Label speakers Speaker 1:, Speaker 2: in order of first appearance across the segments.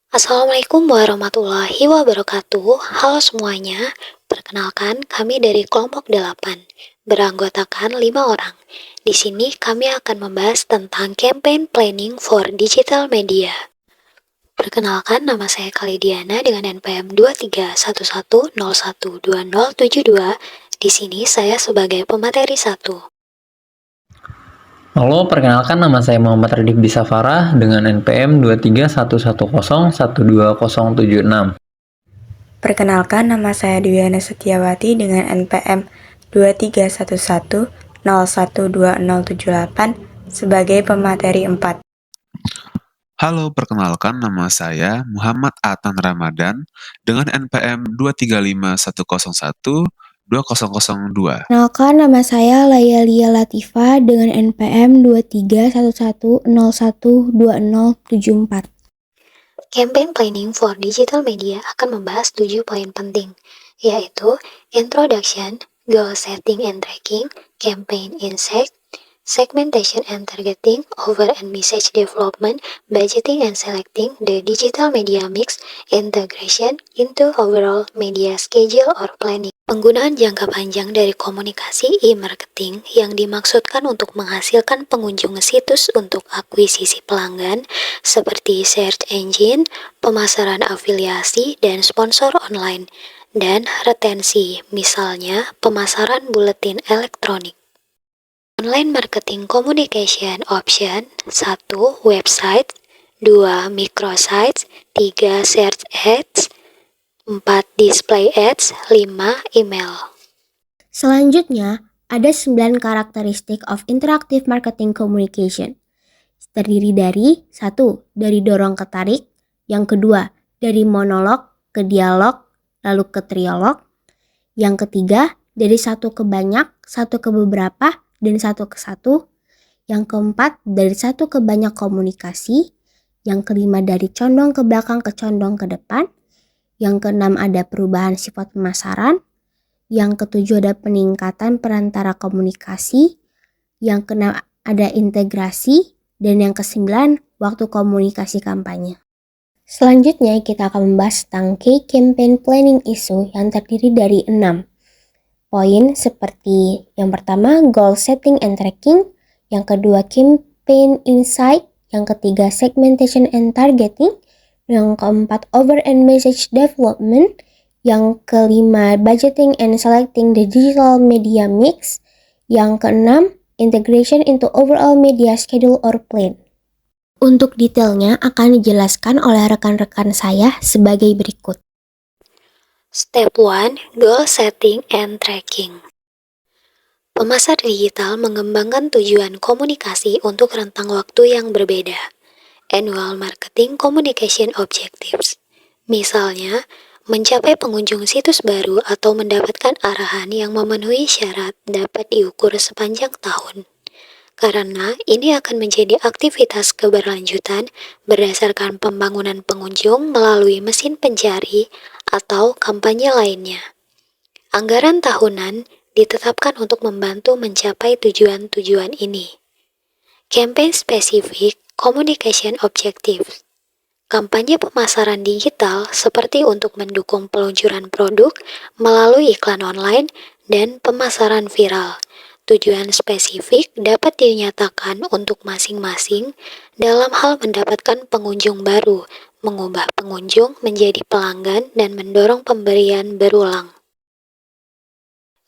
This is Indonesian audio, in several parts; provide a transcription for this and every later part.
Speaker 1: Assalamualaikum warahmatullahi wabarakatuh. Halo semuanya, perkenalkan kami dari kelompok 8, beranggotakan 5 orang. Di sini kami akan membahas tentang campaign planning for digital media. Perkenalkan, nama saya Kalidiana dengan NPM 2311012072. Di sini saya sebagai pemateri 1.
Speaker 2: Halo, perkenalkan nama saya Muhammad Radik Bisafara dengan NPM 23110120076.
Speaker 3: Perkenalkan, nama saya Dwiana Setiawati dengan NPM 2311012078 sebagai pemateri 4.
Speaker 4: Halo, perkenalkan nama saya Muhammad Atan Ramadan dengan NPM 23511012002.
Speaker 5: Perkenalkan, nama saya Lia Latifa dengan NPM 2311012074.
Speaker 1: Campaign Planning for Digital Media akan membahas 7 poin penting, yaitu Introduction, Goal Setting and Tracking, Campaign Insight, Segmentation and Targeting, Over and Message Development, Budgeting and Selecting the Digital Media Mix, Integration into Overall Media Schedule or Planning. Penggunaan jangka panjang dari komunikasi e-marketing yang dimaksudkan untuk menghasilkan pengunjung situs untuk akuisisi pelanggan seperti search engine, pemasaran afiliasi, dan sponsor online, dan retensi, misalnya pemasaran buletin elektronik. Online Marketing Communication Option 1. Website 2. Microsites 3. Search Ads 4. Display Ads 5. Email.
Speaker 5: Selanjutnya, ada 9 karakteristik of interactive marketing communication. Terdiri dari 1. Dari dorong ke tarik, yang kedua, dari monolog ke dialog, lalu ke trialog, yang ketiga, dari satu ke banyak, satu ke beberapa, dan satu ke satu, yang keempat, dari satu ke banyak komunikasi, yang kelima, dari condong ke belakang ke condong ke depan, yang keenam, ada perubahan sifat pemasaran, yang ketujuh, ada peningkatan perantara komunikasi, yang keenam, ada integrasi, dan yang kesembilan, waktu komunikasi kampanye. Selanjutnya kita akan membahas tentang key campaign planning issue yang terdiri dari 6 poin seperti yang pertama goal setting and tracking, yang kedua campaign insight, yang ketiga segmentation and targeting, yang keempat over and message development, yang kelima budgeting and selecting the digital media mix, yang keenam integration into overall media schedule or plan. Untuk detailnya akan dijelaskan oleh rekan-rekan saya sebagai berikut.
Speaker 1: Step 1. Goal Setting and Tracking. Pemasar digital mengembangkan tujuan komunikasi untuk rentang waktu yang berbeda. Annual Marketing Communication Objectives. Misalnya, mencapai pengunjung situs baru atau mendapatkan arahan yang memenuhi syarat dapat diukur sepanjang tahun. Karena ini akan menjadi aktivitas keberlanjutan berdasarkan pembangunan pengunjung melalui mesin pencari atau kampanye lainnya. Anggaran tahunan ditetapkan untuk membantu mencapai tujuan-tujuan ini. Campaign Specific Communication Objectives. Kampanye pemasaran digital seperti untuk mendukung peluncuran produk melalui iklan online dan pemasaran viral. Tujuan spesifik dapat dinyatakan untuk masing-masing dalam hal mendapatkan pengunjung baru, mengubah pengunjung menjadi pelanggan, dan mendorong pemberian berulang.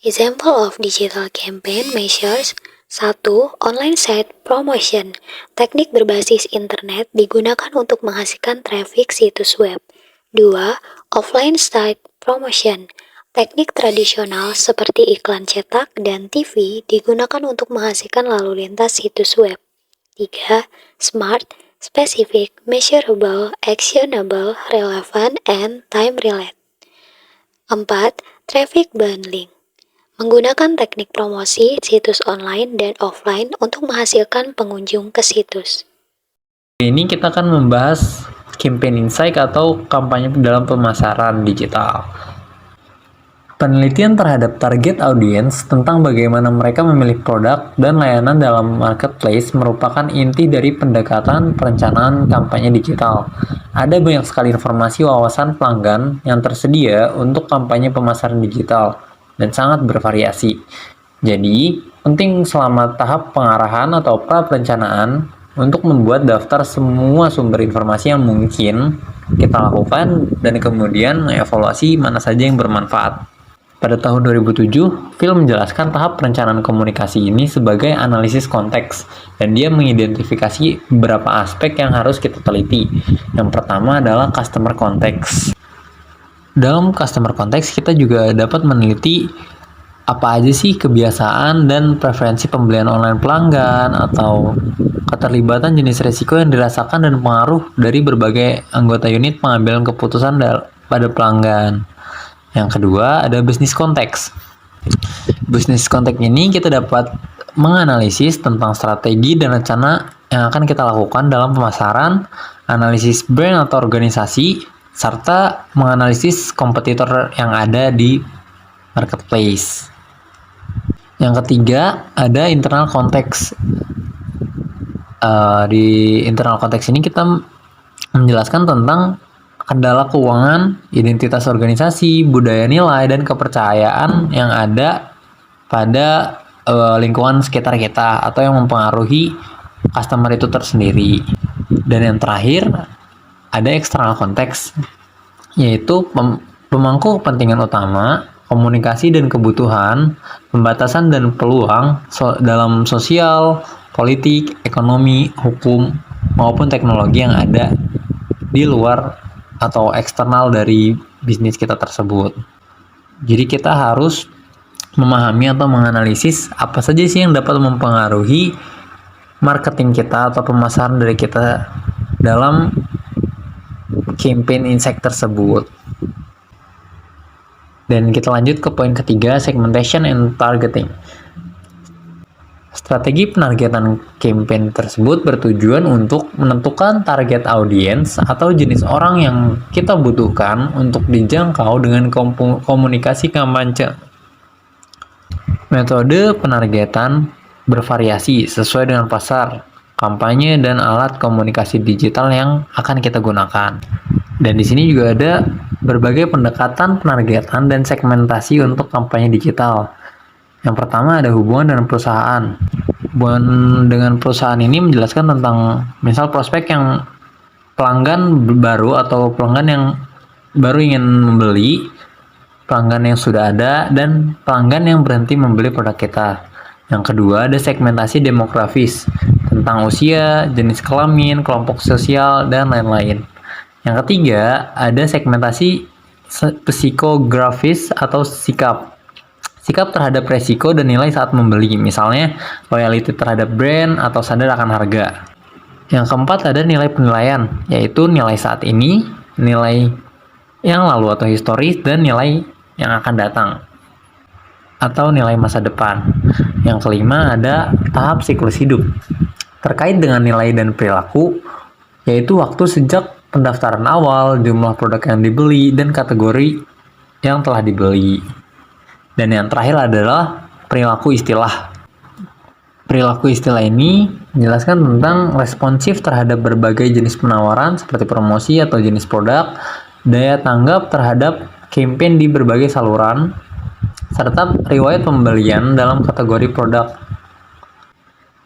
Speaker 1: Example of digital campaign measures. 1. Online site promotion. Teknik berbasis internet digunakan untuk menghasilkan traffic situs web. 2. Offline site promotion. Teknik tradisional seperti iklan cetak dan TV digunakan untuk menghasilkan lalu lintas situs web. 3. Smart, specific, measurable, actionable, relevant, and time-related. 4. Traffic bundling. Menggunakan teknik promosi situs online dan offline untuk menghasilkan pengunjung ke situs.
Speaker 2: Ini kita akan membahas campaign insight atau kampanye dalam pemasaran digital. Penelitian terhadap target audience tentang bagaimana mereka memilih produk dan layanan dalam marketplace merupakan inti dari pendekatan perencanaan kampanye digital. Ada banyak sekali informasi wawasan pelanggan yang tersedia untuk kampanye pemasaran digital dan sangat bervariasi. Jadi, penting selama tahap pengarahan atau pra-perencanaan untuk membuat daftar semua sumber informasi yang mungkin kita lakukan dan kemudian mengevaluasi mana saja yang bermanfaat. Pada tahun 2007, Phil menjelaskan tahap perencanaan komunikasi ini sebagai analisis konteks, dan dia mengidentifikasi beberapa aspek yang harus kita teliti. Yang pertama adalah customer context. Dalam customer context, kita juga dapat meneliti apa aja sih kebiasaan dan preferensi pembelian online pelanggan atau keterlibatan jenis risiko yang dirasakan dan pengaruh dari berbagai anggota unit pengambilan keputusan pada pelanggan. Yang kedua ada business context. Business context ini kita dapat menganalisis tentang strategi dan rencana yang akan kita lakukan dalam pemasaran, analisis brand atau organisasi, serta menganalisis kompetitor yang ada di marketplace. Yang ketiga ada internal context. Di internal context ini kita menjelaskan tentang kendala keuangan, identitas organisasi, budaya nilai, dan kepercayaan yang ada pada lingkungan sekitar kita atau yang mempengaruhi customer itu tersendiri. Dan yang terakhir ada external context, yaitu pemangku kepentingan utama, komunikasi dan kebutuhan, pembatasan dan peluang dalam sosial, politik, ekonomi, hukum, maupun teknologi yang ada di luar atau eksternal dari bisnis kita tersebut. Jadi kita harus memahami atau menganalisis apa saja sih yang dapat mempengaruhi marketing kita atau pemasaran dari kita dalam campaign insight tersebut. Dan kita lanjut ke poin ketiga, segmentation and targeting. Strategi penargetan campaign tersebut bertujuan untuk menentukan target audience atau jenis orang yang kita butuhkan untuk dijangkau dengan komunikasi kampanye. Metode penargetan bervariasi sesuai dengan pasar, kampanye, dan alat komunikasi digital yang akan kita gunakan. Dan di sini juga ada berbagai pendekatan penargetan dan segmentasi untuk kampanye digital. Yang pertama ada hubungan dengan perusahaan. Hubungan dengan perusahaan ini menjelaskan tentang misal prospek yang pelanggan baru atau pelanggan yang baru ingin membeli, pelanggan yang sudah ada, dan pelanggan yang berhenti membeli produk kita. Yang kedua ada segmentasi demografis tentang usia, jenis kelamin, kelompok sosial, dan lain-lain. Yang ketiga ada segmentasi psikografis atau sikap terhadap resiko dan nilai saat membeli, misalnya loyalty terhadap brand atau sadar akan harga. Yang keempat ada nilai penilaian, yaitu nilai saat ini, nilai yang lalu atau historis, dan nilai yang akan datang atau nilai masa depan. Yang kelima ada tahap siklus hidup terkait dengan nilai dan perilaku, yaitu waktu sejak pendaftaran awal, jumlah produk yang dibeli, dan kategori yang telah dibeli. Dan yang terakhir adalah perilaku istilah. Perilaku istilah ini menjelaskan tentang responsif terhadap berbagai jenis penawaran seperti promosi atau jenis produk, daya tanggap terhadap campaign di berbagai saluran, serta riwayat pembelian dalam kategori produk,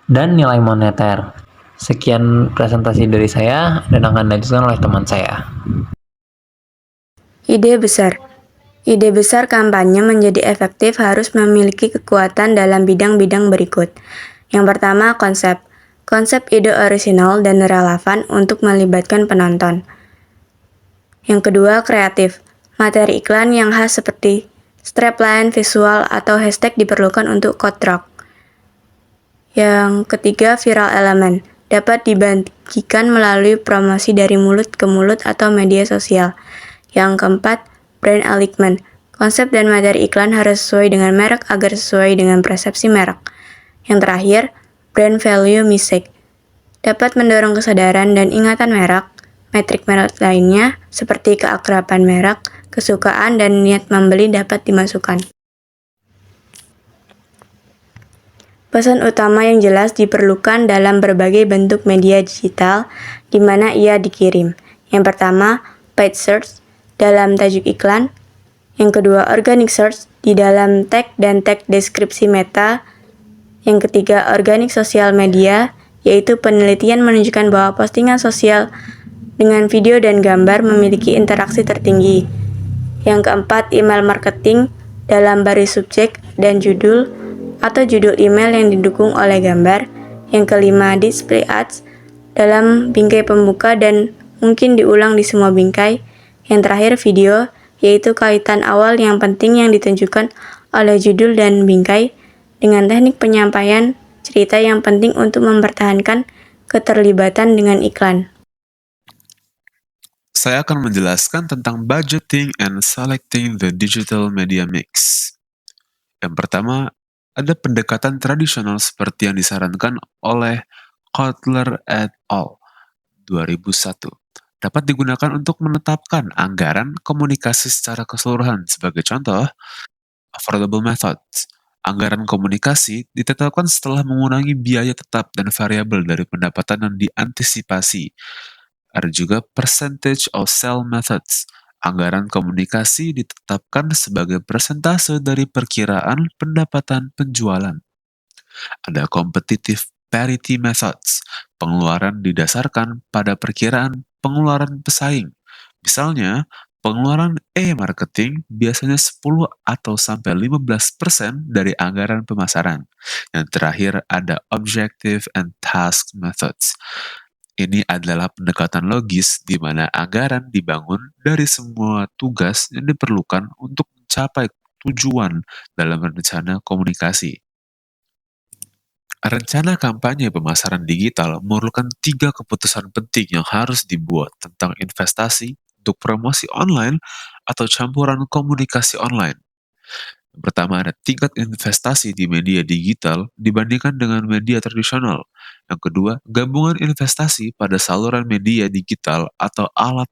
Speaker 2: dan nilai moneter. Sekian presentasi dari saya dan akan dilanjutkan oleh teman saya.
Speaker 3: Ide besar kampanye menjadi efektif harus memiliki kekuatan dalam bidang-bidang berikut. Yang pertama, konsep. Konsep ide orisinal dan relevan untuk melibatkan penonton. Yang kedua, kreatif. Materi iklan yang khas seperti strapline, visual, atau hashtag diperlukan untuk kotrok. Yang ketiga, viral elemen. Dapat dibagikan melalui promosi dari mulut ke mulut atau media sosial. Yang keempat, brand alignment. Konsep dan materi iklan harus sesuai dengan merek agar sesuai dengan persepsi merek. Yang terakhir, brand value message. Dapat mendorong kesadaran dan ingatan merek. Metrik merek lainnya seperti keakraban merek, kesukaan, dan niat membeli dapat dimasukkan. Pesan utama yang jelas diperlukan dalam berbagai bentuk media digital di mana ia dikirim. Yang pertama, paid search dalam tajuk iklan. Yang kedua, organic search di dalam tag dan tag deskripsi meta. Yang ketiga, organic social media, yaitu penelitian menunjukkan bahwa postingan sosial dengan video dan gambar memiliki interaksi tertinggi. Yang keempat, email marketing dalam baris subjek dan judul atau judul email yang didukung oleh gambar. Yang kelima, display ads dalam bingkai pembuka dan mungkin diulang di semua bingkai. Yang terakhir, video, yaitu kaitan awal yang penting yang ditunjukkan oleh judul dan bingkai dengan teknik penyampaian cerita yang penting untuk mempertahankan keterlibatan dengan iklan.
Speaker 4: Saya akan menjelaskan tentang budgeting and selecting the digital media mix. Yang pertama, ada pendekatan tradisional seperti yang disarankan oleh Kotler et al. 2001. Dapat digunakan untuk menetapkan anggaran komunikasi secara keseluruhan. Sebagai contoh, affordable methods. Anggaran komunikasi ditetapkan setelah mengurangi biaya tetap dan variabel dari pendapatan yang diantisipasi. Ada juga percentage of sale methods. Anggaran komunikasi ditetapkan sebagai persentase dari perkiraan pendapatan penjualan. Ada competitive parity methods. Pengeluaran didasarkan pada perkiraan pengeluaran pesaing. Misalnya, pengeluaran e-marketing biasanya 10 atau sampai 15% dari anggaran pemasaran. Yang terakhir ada objective and task methods. Ini adalah pendekatan logis di mana anggaran dibangun dari semua tugas yang diperlukan untuk mencapai tujuan dalam rencana komunikasi. Rencana kampanye pemasaran digital memerlukan 3 keputusan penting yang harus dibuat tentang investasi untuk promosi online atau campuran komunikasi online. Yang pertama ada tingkat investasi di media digital dibandingkan dengan media tradisional. Yang kedua, gabungan investasi pada saluran media digital atau alat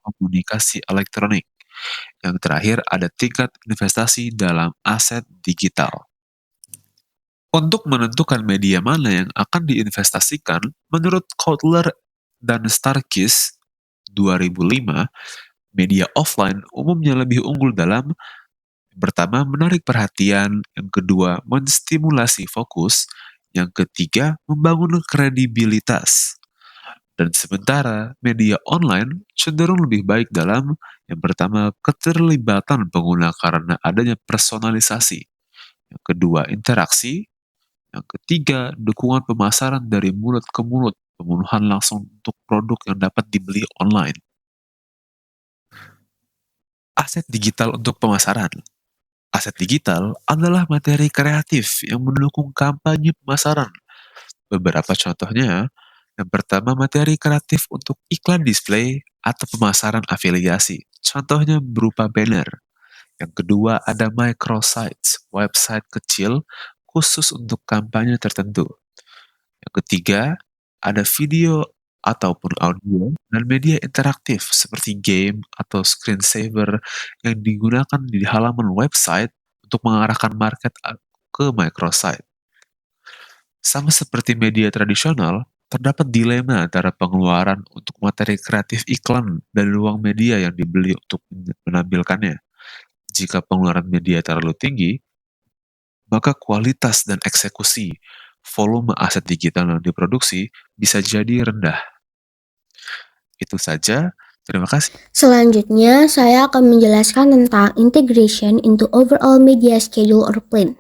Speaker 4: komunikasi elektronik. Yang terakhir ada tingkat investasi dalam aset digital. Untuk menentukan media mana yang akan diinvestasikan, menurut Kotler dan Starkis 2005, media offline umumnya lebih unggul dalam yang pertama, menarik perhatian. Yang kedua, menstimulasi fokus. Yang ketiga, membangun kredibilitas. Dan sementara, media online cenderung lebih baik dalam yang pertama, keterlibatan pengguna karena adanya personalisasi. Yang kedua, interaksi. Yang ketiga, dukungan pemasaran dari mulut ke mulut, pemenuhan langsung untuk produk yang dapat dibeli online. Aset digital untuk pemasaran. Aset digital adalah materi kreatif yang mendukung kampanye pemasaran. Beberapa contohnya, yang pertama materi kreatif untuk iklan display atau pemasaran afiliasi. Contohnya berupa banner. Yang kedua ada microsites, website kecil khusus untuk kampanye tertentu. Yang ketiga ada video ataupun audio dan media interaktif seperti game atau screensaver yang digunakan di halaman website untuk mengarahkan market ke microsite. Sama seperti media tradisional, terdapat dilema antara pengeluaran untuk materi kreatif iklan dan ruang media yang dibeli untuk menampilkannya. Jika pengeluaran media terlalu tinggi, maka kualitas dan eksekusi volume aset digital yang diproduksi bisa jadi rendah. Itu saja, terima kasih.
Speaker 5: Selanjutnya, saya akan menjelaskan tentang integration into overall media schedule or plan.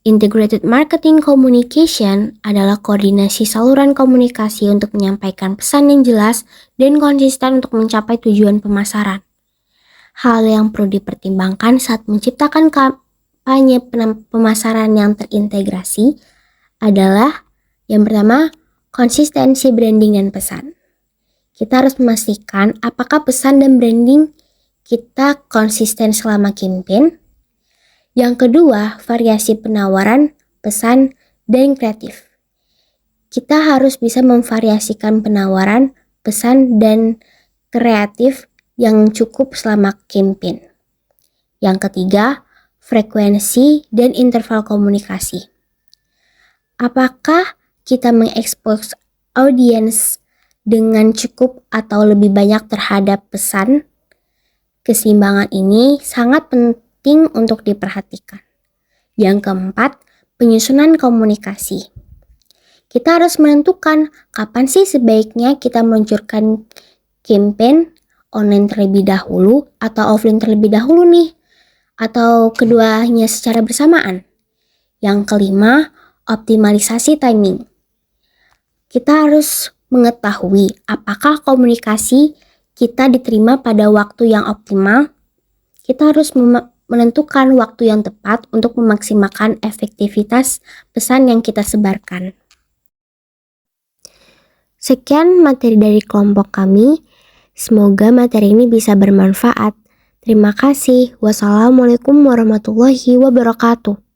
Speaker 5: Integrated marketing communication adalah koordinasi saluran komunikasi untuk menyampaikan pesan yang jelas dan konsisten untuk mencapai tujuan pemasaran. Hal yang perlu dipertimbangkan saat menciptakan kampanye pemasaran yang terintegrasi adalah yang pertama, konsistensi branding dan pesan. Kita harus memastikan apakah pesan dan branding kita konsisten selama campaign. Yang kedua, variasi penawaran, pesan, dan kreatif. Kita harus bisa memvariasikan penawaran, pesan, dan kreatif yang cukup selama campaign. Yang ketiga, frekuensi dan interval komunikasi. Apakah kita mengekspos audiens dengan cukup atau lebih banyak terhadap pesan? Keseimbangan ini sangat penting untuk diperhatikan. Yang keempat, penyusunan komunikasi. Kita harus menentukan kapan sih sebaiknya kita meluncurkan campaign online terlebih dahulu atau offline terlebih dahulu nih, atau keduanya secara bersamaan. Yang kelima, optimalisasi timing. Kita harus mengetahui apakah komunikasi kita diterima pada waktu yang optimal. Kita harus menentukan waktu yang tepat untuk memaksimalkan efektivitas pesan yang kita sebarkan. Sekian materi dari kelompok kami. Semoga materi ini bisa bermanfaat. Terima kasih. Wassalamualaikum warahmatullahi wabarakatuh.